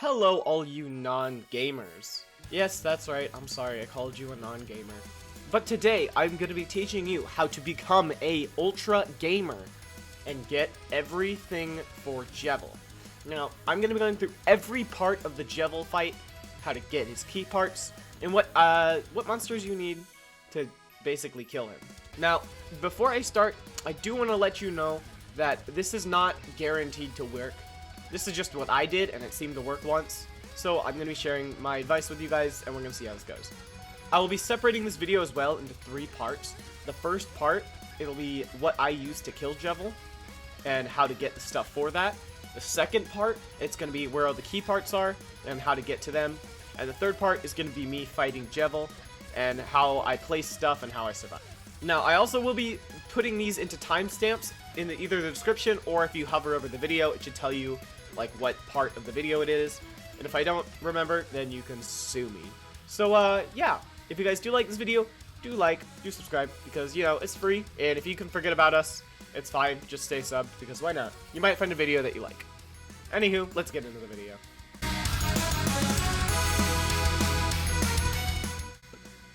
Hello all you non-gamers. Yes, that's right, I'm sorry, I called you a non-gamer. But today, I'm going to be teaching you how to become a ultra gamer and get everything for Jevil. Now, I'm going to be going through every part of the Jevil fight, how to get his key parts, and what monsters you need to basically kill him. Now, before I start, I do want to let you know that this is not guaranteed to work. This is just what I did, and it seemed to work once. So I'm going to be sharing my advice with you guys, and we're going to see how this goes. I will be separating this video as well into 3 parts. The first part, it'll be what I use to kill Jevil, and how to get the stuff for that. The second part, it's going to be where all the key parts are, and how to get to them. And the third part is going to be me fighting Jevil, and how I place stuff, and how I survive. Now, I also will be putting these into timestamps in either the description, or if you hover over the video, it should tell you like what part of the video it is. And if I don't remember, then you can sue me. So, yeah. If you guys do like this video, do subscribe, because, you know, it's free. And if you can forget about us, it's fine. Just stay subbed, because why not? You might find a video that you like. Anywho, let's get into the video.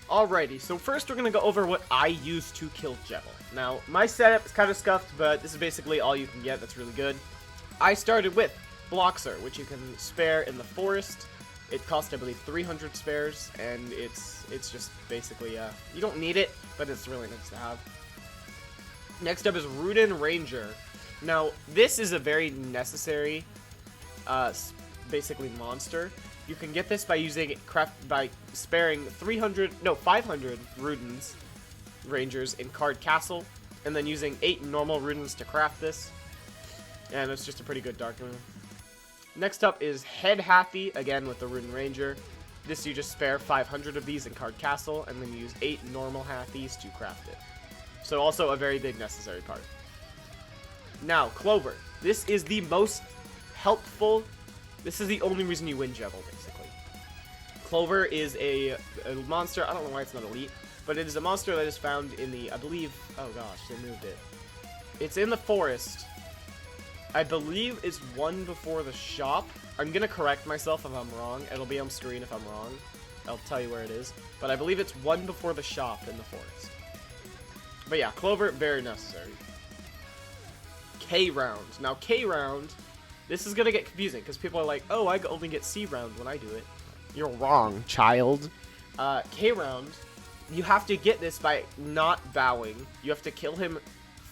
Alrighty, so first we're going to go over what I use to kill Jevil. Now, my setup is kind of scuffed, but this is basically all you can get that's really good. I started with Bloxer, which you can spare in the forest. It cost, I believe, 300 spares, and it's just basically, you don't need it, but it's really nice to have. Next up is Rudin Ranger. Now, this is a very necessary, basically, monster. You can get this by using by sparing 500 Rudins Rangers in Card Castle, and then using 8 normal Rudins to craft this. And it's just a pretty good dark move. Next up is Head Happy, again with the Rudin Ranger. This you just spare 500 of these in Card Castle, and then you use 8 normal Happies to craft it. So also a very big necessary part. Now, Clover. This is the most helpful. This is the only reason you win Jevil, basically. Clover is a monster. I don't know why it's not elite, but it is a monster that is found in the, I believe, oh gosh, they moved it. It's in the forest. I believe it's one before the shop. I'm going to correct myself if I'm wrong. It'll be on screen if I'm wrong. I'll tell you where it is. But I believe it's one before the shop in the forest. But yeah, Clover, very necessary. K-Round. Now, K-Round, this is going to get confusing because people are like, oh, I only get C-Round when I do it. You're wrong, child. K-Round, you have to get this by not bowing. You have to kill him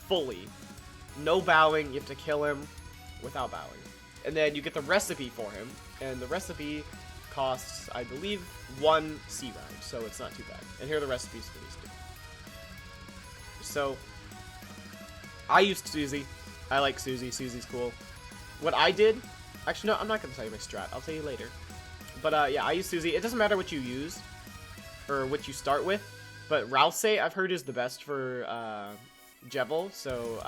fully. No bowing, you have to kill him without bowing. And then you get the recipe for him, and the recipe costs, I believe, 1 C-Round, so it's not too bad. And here are the recipes for these 2. So, I used Susie. I like Susie. Susie's cool. What I did, actually no, I'm not going to tell you my strat. I'll tell you later. But yeah, I use Susie. It doesn't matter what you use, or what you start with, but Ralsei, I've heard, is the best for Jevil, so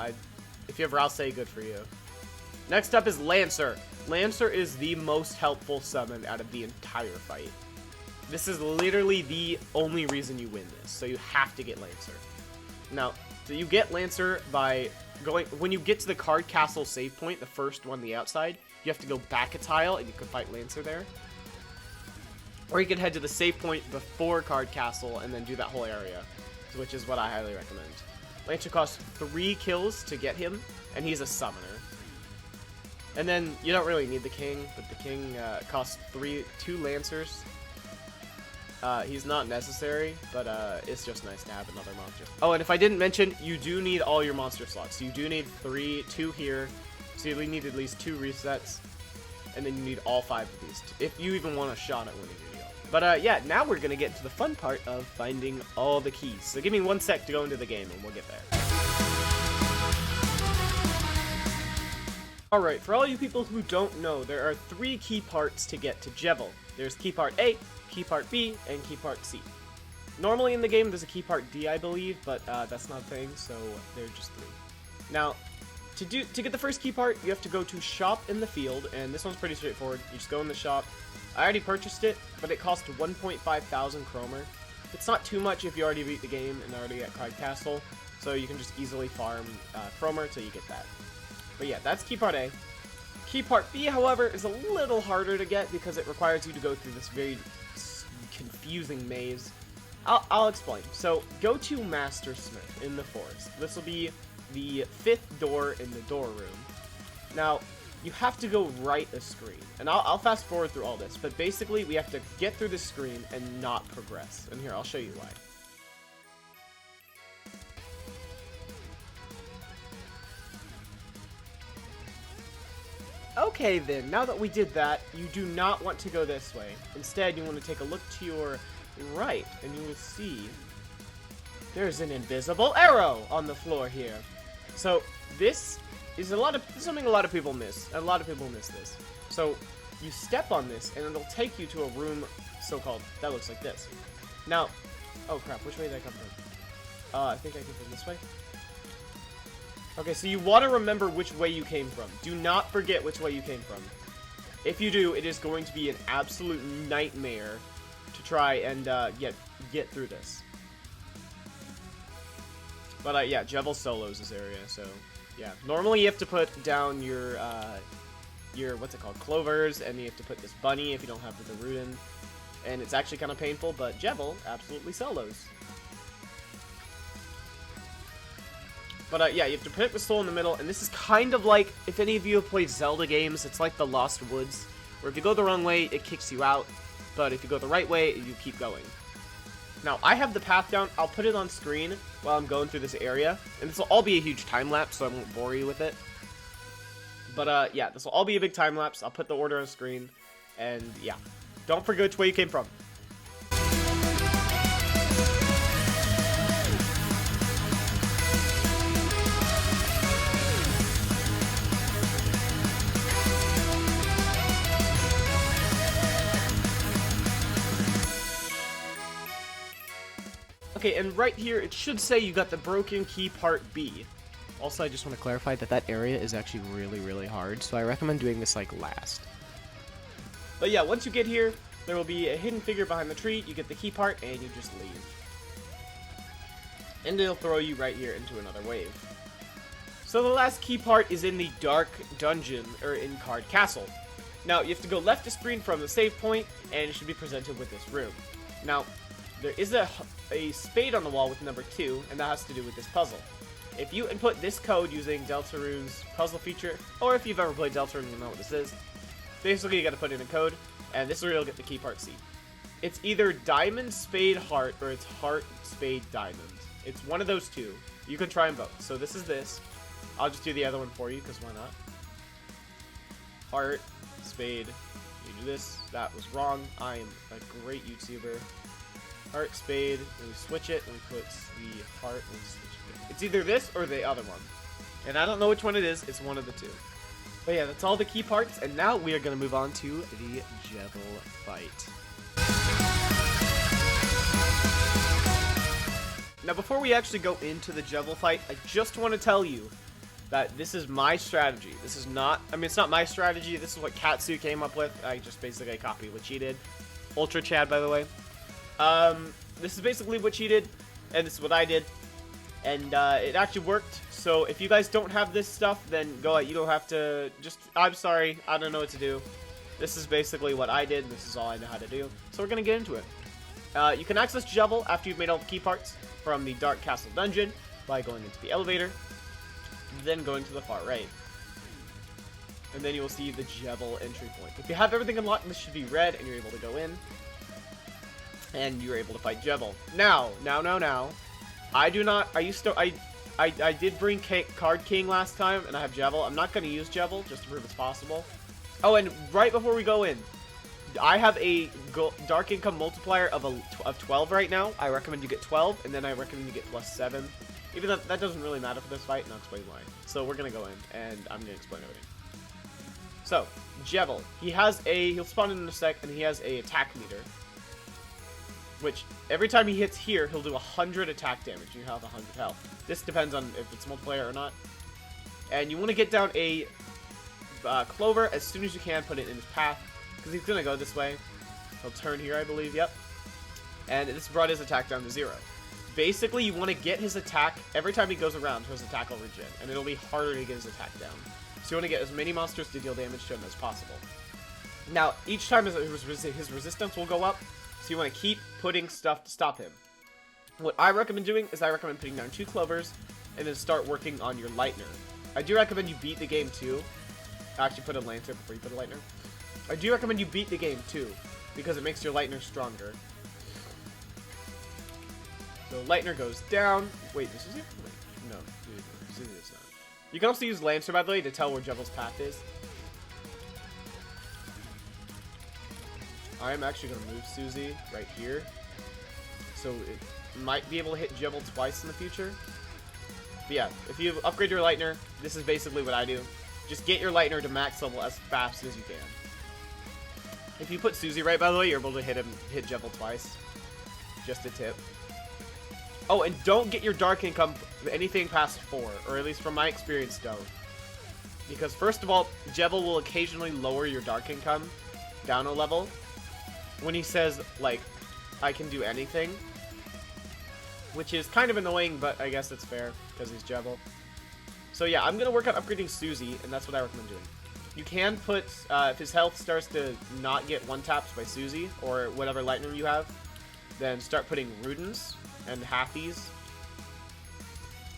if you have Ralsei, good for you. Next up is Lancer. Lancer is the most helpful summon out of the entire fight. This is literally the only reason you win this, so you have to get Lancer. Now, so you get Lancer by going, when you get to the Card Castle save point, the first one on the outside, you have to go back a tile, and you can fight Lancer there. Or you can head to the save point before Card Castle, and then do that whole area, which is what I highly recommend. Lancer costs 3 kills to get him, and he's a summoner. And then, you don't really need the king, but the king costs 2 Lancers. He's not necessary, but it's just nice to have another monster. Oh, and if I didn't mention, you do need all your monster slots. So you do need 2 here, so you need at least 2 resets, and then you need all 5 of these, if you even want a shot at winning your deal. But yeah, now we're going to get into the fun part of finding all the keys. So give me 1 sec to go into the game, and we'll get there. Alright, for all you people who don't know, there are 3 key parts to get to Jevil. There's key part A, key part B, and key part C. Normally in the game, there's a key part D, I believe, but that's not a thing, so they're just 3. Now, to get the first key part, you have to go to Shop in the Field, and this one's pretty straightforward. You just go in the shop. I already purchased it, but it cost 1,500 Chromer. It's not too much if you already beat the game and already at Card Castle, so you can just easily farm Chromer till you get that. But yeah, that's key part A. Key part B, however, is a little harder to get because it requires you to go through this very confusing maze. I'll explain. So, go to Master Smith in the forest. This will be the 5th door in the door room. Now, you have to go right a screen. And I'll fast forward through all this, but basically we have to get through the screen and not progress. And here, I'll show you why. Okay then, now that we did that, you do not want to go this way. Instead, you want to take a look to your right, and you will see there's an invisible arrow on the floor here. So, this is something a lot of people miss. A lot of people miss this. So, you step on this, and it'll take you to a room, so-called, that looks like this. Now, oh crap, which way did I come from? I think I came from this way. Okay, so you want to remember which way you came from. Do not forget which way you came from. If you do, it is going to be an absolute nightmare to try and get through this. But yeah, Jevil solos this area, so yeah. Normally you have to put down your what's it called, clovers, and you have to put this bunny if you don't have the Rudin, and it's actually kind of painful. But Jevil absolutely solos. But yeah, you have to put the soul in the middle, and this is kind of like, if any of you have played Zelda games, it's like the Lost Woods, where if you go the wrong way, it kicks you out, but if you go the right way, you keep going. Now, I have the path down. I'll put it on screen while I'm going through this area, and this will all be a huge time-lapse, so I won't bore you with it. But yeah, this will all be a big time-lapse. I'll put the order on screen, and yeah. Don't forget which way you came from. Okay, and right here, it should say you got the broken key part B. Also, I just want to clarify that that area is actually really, really hard, so I recommend doing this, like, last. But yeah, once you get here, there will be a hidden figure behind the tree, you get the key part, and you just leave. And it'll throw you right here into another wave. So the last key part is in the dark dungeon, or in Card Castle. Now, you have to go left to screen from the save point, and it should be presented with this room. Now, there is a spade on the wall with number 2, and that has to do with this puzzle. If you input this code using Deltarune's puzzle feature, or if you've ever played Deltarune, you'll know what this is. Basically, you gotta put in a code, and this is where you'll get the key part C. It's either diamond, spade, heart, or it's heart, spade, diamond. It's one of those two. You can try them both. So this is this. I'll just do the other one for you, because why not? Heart, spade, you do this. That was wrong. I am a great YouTuber. Heart, spade, and we switch it, and we put the heart, and we switch it. It's either this or the other one. And I don't know which one it is, it's one of the two. But yeah, that's all the key parts, and now we are going to move on to the Jevil fight. Now before we actually go into the Jevil fight, I just want to tell you that this is my strategy. This is not, I mean, it's not my strategy, this is what Katsu came up with. I just basically copied what she did. Ultra Chad, by the way. This is basically what she did, and this is what I did, and it actually worked. So if you guys don't have this stuff, then go ahead. You don't have to. I'm sorry, I don't know what to do. This is basically what I did. This is all I know how to do. So we're gonna get into it. You can access Jevil after you've made all the key parts from the Dark Castle dungeon by going into the elevator, then going to the far right, and then you will see the Jevil entry point. If you have everything unlocked, this should be red, and you're able to go in. And you're able to fight Jevil. Now, I did bring Card King last time, and I have Jevil. I'm not going to use Jevil, just to prove it's possible. Oh, and right before we go in, I have a Dark Income multiplier of 12 right now. I recommend you get 12, and then I recommend you get plus 7. Even though that doesn't really matter for this fight, and I'll explain why. So we're going to go in, and I'm going to explain everything. So, Jevil. He'll spawn in a sec, and he has a attack meter. Which, every time he hits here, he'll do 100 attack damage, and you have 100 health. This depends on if it's multiplayer or not. And you want to get down a clover as soon as you can, put it in his path, because he's going to go this way. He'll turn here, I believe, yep. And this brought his attack down to 0. Basically, you want to get his attack, every time he goes around, his attack will regen, and it'll be harder to get his attack down. So you want to get as many monsters to deal damage to him as possible. Now, each time his resistance will go up, so you want to keep putting stuff to stop him. What I recommend doing is I recommend putting down 2 clovers and then start working on your lightner. I do recommend you beat the game too. Actually, put a lancer before you put a lightner. I do recommend you beat the game too, because it makes your lightner stronger. So lightner goes down. Wait, this is it? Wait, no, this is not. You can also use lancer, by the way, to tell where Jevil's path is. I am actually going to move Susie right here, so it might be able to hit Jevil twice in the future. But yeah, if you upgrade your lightner, this is basically what I do. Just get your lightner to max level as fast as you can. If you put Susie right, by the way, you're able to hit Jevil twice. Just a tip. Oh, and don't get your dark income anything past 4, or at least from my experience, don't. Because first of all, Jevil will occasionally lower your dark income down a level when he says, like, I can do anything. Which is kind of annoying, but I guess it's fair, because he's Jevil. So yeah, I'm going to work on upgrading Susie, and that's what I recommend doing. You can put, if his health starts to not get one-tapped by Susie, or whatever lightning you have, then start putting Rudens and Halfies.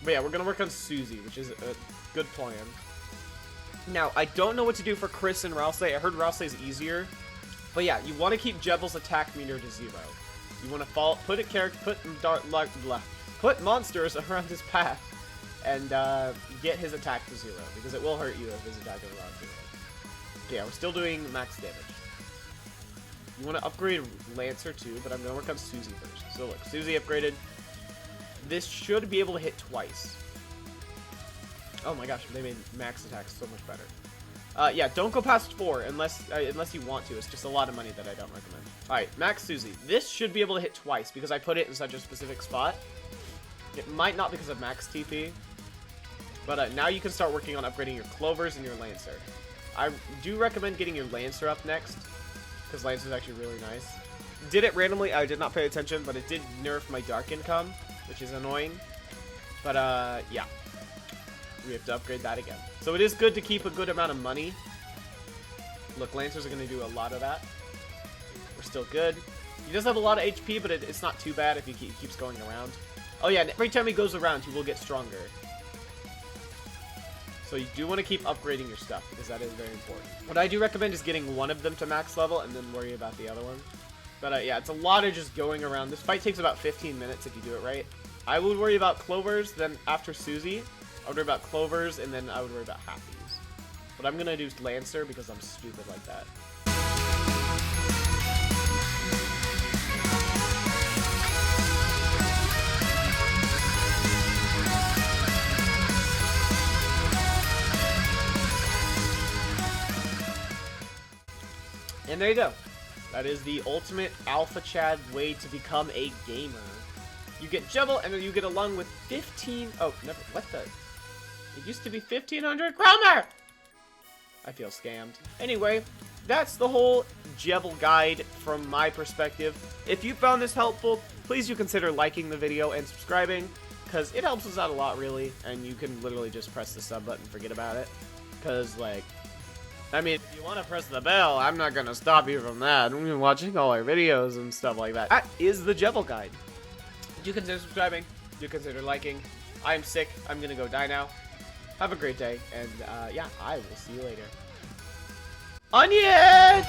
But yeah, we're going to work on Susie, which is a good plan. Now, I don't know what to do for Chris and Rousey. I heard Rousey's easier. But yeah, you want to keep Jevil's attack meter to 0. You want to put monsters around his path and get his attack to 0, because it will hurt you if his attack is around 0. Okay, we're still doing max damage. You want to upgrade Lancer too, but I'm going to work on Susie first. So look, Susie upgraded. This should be able to hit twice. Oh my gosh, they made max attacks so much better. Yeah, don't go past 4 unless you want to. It's just a lot of money that I don't recommend. Alright, max Susie. This should be able to hit twice because I put it in such a specific spot. It might not because of max TP. But now you can start working on upgrading your Clovers and your Lancer. I do recommend getting your Lancer up next, because Lancer is actually really nice. Did it randomly, I did not pay attention, but it did nerf my Dark Income, which is annoying. But yeah. We have to upgrade that again. So it is good to keep a good amount of money. Look, Lancers are going to do a lot of that. We're still good. He does have a lot of HP, but it's not too bad if he keeps going around. Oh yeah, and every time he goes around, he will get stronger. So you do want to keep upgrading your stuff, because that is very important. What I do recommend is getting one of them to max level, and then worry about the other one. But yeah, it's a lot of just going around. This fight takes about 15 minutes if you do it right. I would worry about Clovers, then after Susie, I would worry about Clovers, and then I would worry about Halfies. But I'm going to do Lancer because I'm stupid like that. And there you go. That is the ultimate Alpha Chad way to become a gamer. You get Jevil, and then you get a lung with 15... Oh, never... What the... It used to be 1,500 Cromer! I feel scammed. Anyway, that's the whole Jevil guide from my perspective. If you found this helpful, please do consider liking the video and subscribing, because it helps us out a lot, really, and you can literally just press the sub button and forget about it. Because, like... I mean, if you want to press the bell, I'm not going to stop you from that. We've been watching all our videos and stuff like that. That is the Jevil guide. Do consider subscribing. Do consider liking. I'm sick. I'm going to go die now. Have a great day. And, yeah, I will see you later. Onion!